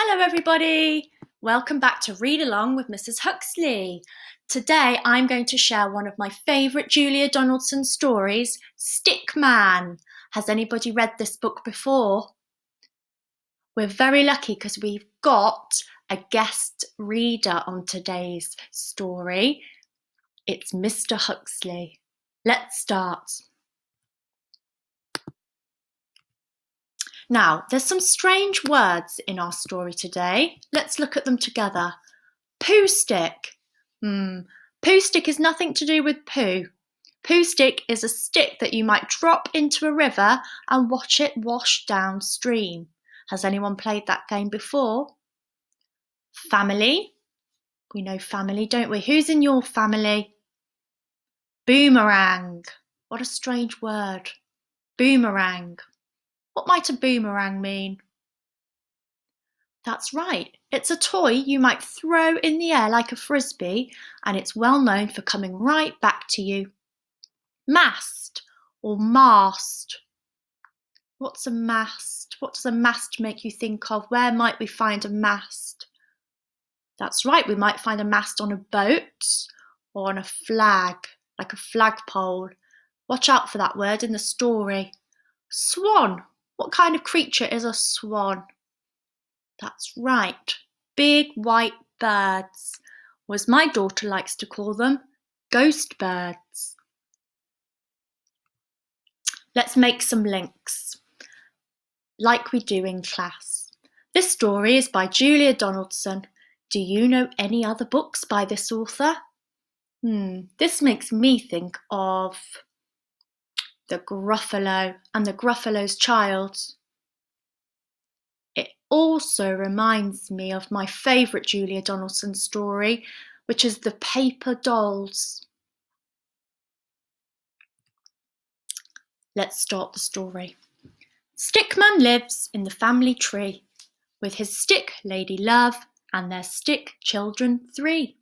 Hello everybody! Welcome back to Read Along with Mrs. Huxley. Today I'm going to share one of my favourite Julia Donaldson stories, Stick Man. Has anybody read this book before? We're very lucky because we've got a guest reader on today's story. It's Mr. Huxley. Let's start. Now, there's some strange words in our story today. Let's look at them together. Poo stick. Poo stick is nothing to do with poo. Poo stick is a stick that you might drop into a river and watch it wash downstream. Has anyone played that game before? Family. We know family, don't we? Who's in your family? Boomerang. What a strange word. Boomerang. What might a boomerang mean? That's right, it's a toy you might throw in the air like a frisbee, and it's well known for coming right back to you. Mast or mast. What's a mast? What does a mast make you think of? Where might we find a mast? That's right, we might find a mast on a boat or on a flag, like a flagpole. Watch out for that word in the story. Swan. What kind of creature is a swan? That's right, big white birds, or as my daughter likes to call them, ghost birds. Let's make some links, like we do in class. This story is by Julia Donaldson. Do you know any other books by this author? This makes me think of The Gruffalo and the Gruffalo's Child. It also reminds me of my favourite Julia Donaldson story, which is The Paper Dolls. Let's start the story. Stickman lives in the family tree with his stick lady love and their stick children 3.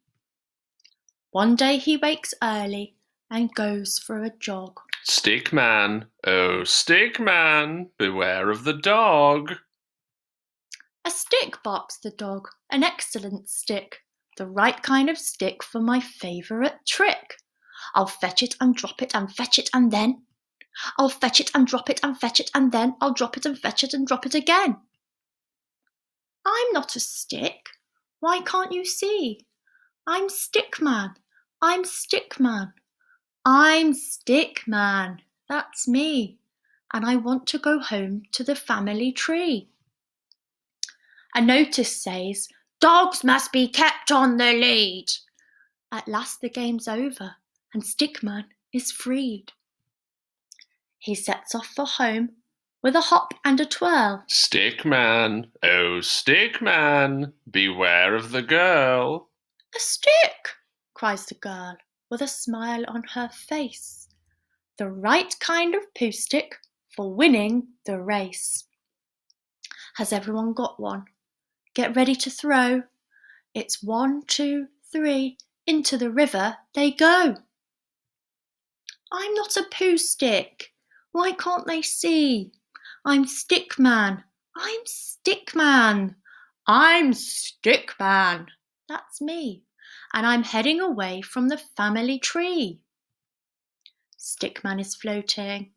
One day he wakes early and goes for a jog. Stickman, oh Stickman, beware of the dog. A stick, barks the dog, an excellent stick, the right kind of stick for my favourite trick. I'll fetch it and drop it and fetch it and then I'll fetch it and drop it and fetch it and then I'll drop it and fetch it and drop it again. I'm not a stick. Why can't you see? I'm Stickman. I'm Stickman. I'm Stickman. That's me. And I want to go home to the family tree. A notice says, dogs must be kept on the lead. At last the game's over and Stickman is freed. He sets off for home with a hop and a twirl. Stickman, oh Stickman, beware of the girl. A stick, cries the girl with a smile on her face. The right kind of poo stick for winning the race. Has everyone got one? Get ready to throw. It's 1, 2, 3, into the river they go. I'm not a poo stick. Why can't they see? I'm Stickman. I'm Stickman. I'm Stickman. That's me. And I'm heading away from the family tree. Stickman is floating.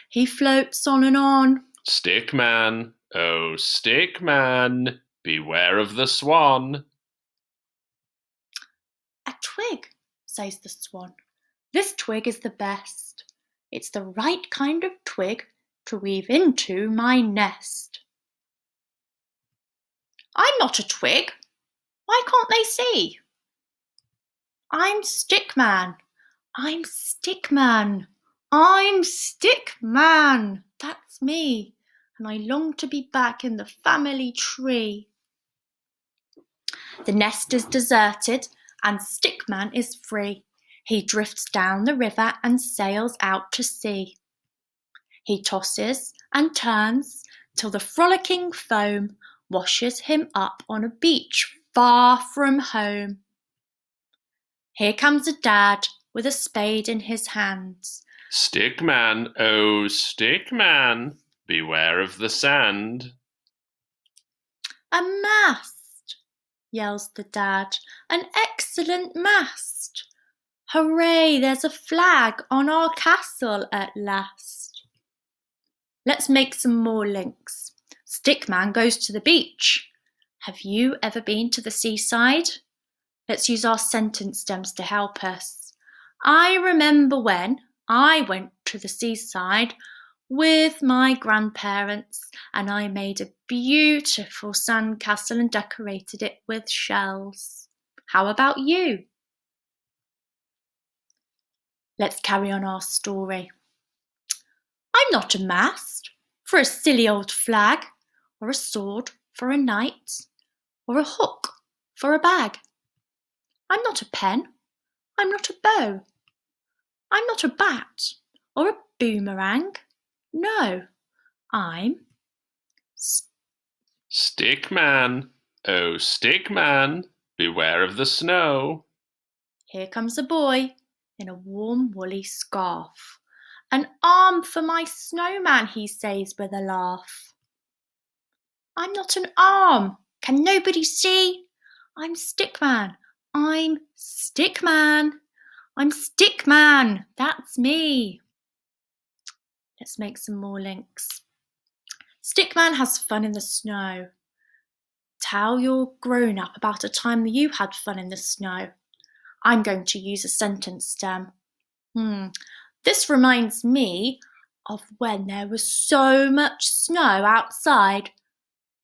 He floats on and on. Stickman, oh Stickman, beware of the swan. A twig, says the swan. This twig is the best. It's the right kind of twig to weave into my nest. I'm not a twig. Why can't they see? I'm Stickman. I'm Stickman. I'm Stickman. That's me. And I long to be back in the family tree. The nest is deserted and Stickman is free. He drifts down the river and sails out to sea. He tosses and turns till the frolicking foam washes him up on a beach far from home. Here comes a dad with a spade in his hands. Stickman, oh Stickman, beware of the sand. A mast, yells the dad. An excellent mast. Hooray, there's a flag on our castle at last. Let's make some more links. Stickman goes to the beach. Have you ever been to the seaside? Let's use our sentence stems to help us. I remember when I went to the seaside with my grandparents and I made a beautiful sandcastle and decorated it with shells. How about you? Let's carry on our story. I'm not a mast for a silly old flag, or a sword for a knight, or a hook for a bag. I'm not a pen, I'm not a bow, I'm not a bat or a boomerang. No, I'm Stickman, oh stickman, beware of the snow. Here comes a boy in a warm woolly scarf. An arm for my snowman, he says with a laugh. I'm not an arm, can nobody see? I'm Stickman, I'm Stickman, I'm Stickman, that's me. Let's make some more links. Stickman has fun in the snow. Tell your grown-up about a time that you had fun in the snow. I'm going to use a sentence stem. This reminds me of when there was so much snow outside.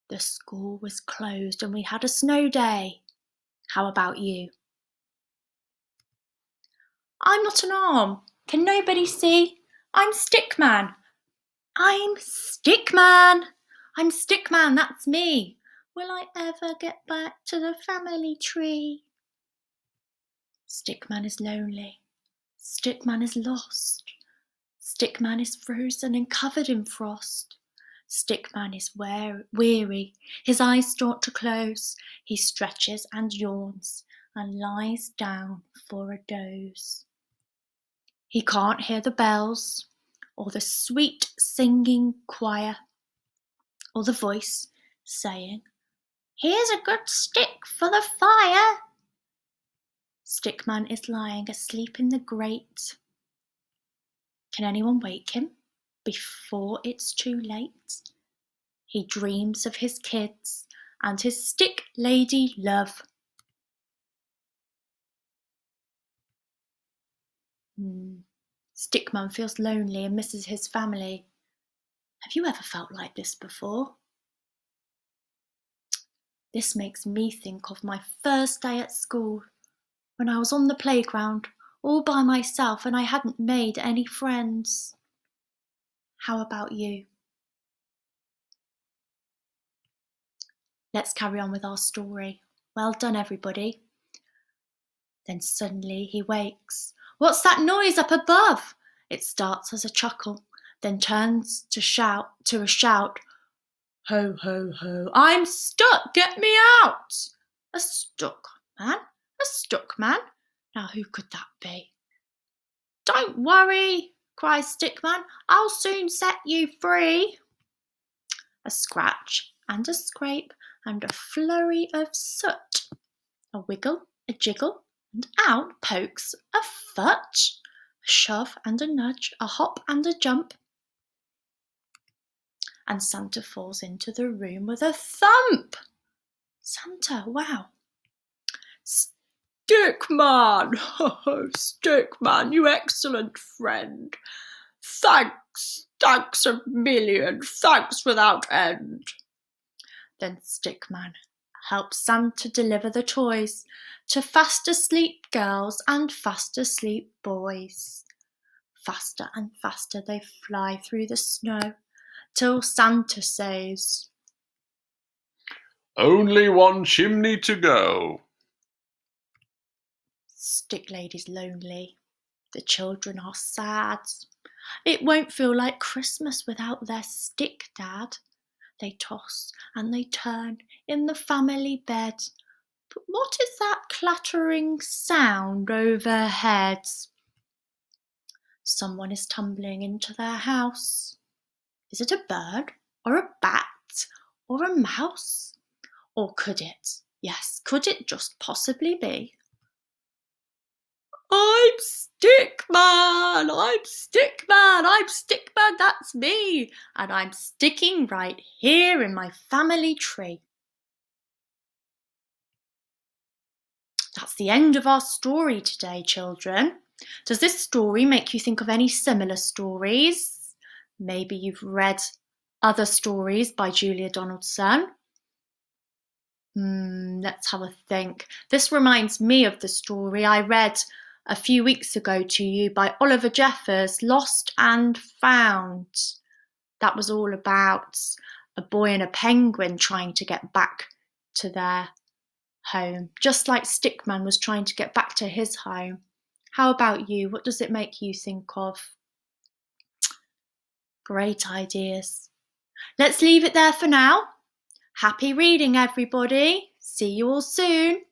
The school was closed and we had a snow day. How about you? I'm not an arm. Can nobody see? I'm Stickman. I'm Stickman. I'm Stickman, that's me. Will I ever get back to the family tree? Stickman is lonely. Stickman is lost. Stickman is frozen and covered in frost. Stickman is weary. His eyes start to close. He stretches and yawns and lies down for a doze. He can't hear the bells or the sweet singing choir or the voice saying, "Here's a good stick for the fire." Stickman is lying asleep in the grate. Can anyone wake him before it's too late? He dreams of his kids and his stick lady love. Stickman feels lonely and misses his family. Have you ever felt like this before? This makes me think of my first day at school, when I was on the playground all by myself and I hadn't made any friends. How about you? Let's carry on with our story. Well done, everybody. Then suddenly he wakes. What's that noise up above? It starts as a chuckle, then turns to a shout. Ho, ho, ho, I'm stuck, get me out! A stuck man? A stuck man? Now who could that be? Don't worry, cries Stickman, I'll soon set you free. A scratch and a scrape and a flurry of soot. A wiggle, a jiggle, and out pokes a foot. A shove and a nudge, a hop and a jump. And Santa falls into the room with a thump. Santa, wow. Stickman, Stickman, you excellent friend. Thanks a million, thanks without end. Then Stickman helps Santa deliver the toys to fast asleep girls and fast asleep boys. Faster and faster they fly through the snow till Santa says, Only one chimney to go. Stick Lady's lonely. The children are sad. It won't feel like Christmas without their stick dad. They toss and they turn in the family bed. But what is that clattering sound overhead? Someone is tumbling into their house. Is it a bird or a bat or a mouse? Or could it? Yes, could it just possibly be? I'm Stickman! I'm Stickman! I'm Stickman, that's me! And I'm sticking right here in my family tree. That's the end of our story today, children. Does this story make you think of any similar stories? Maybe you've read other stories by Julia Donaldson. Let's have a think. This reminds me of the story I read a few weeks ago to you by Oliver Jeffers, Lost and Found. That was all about a boy and a penguin trying to get back to their home, just like Stickman was trying to get back to his home. How about you? What does it make you think of? Great ideas. Let's leave it there for now. Happy reading, everybody. See you all soon.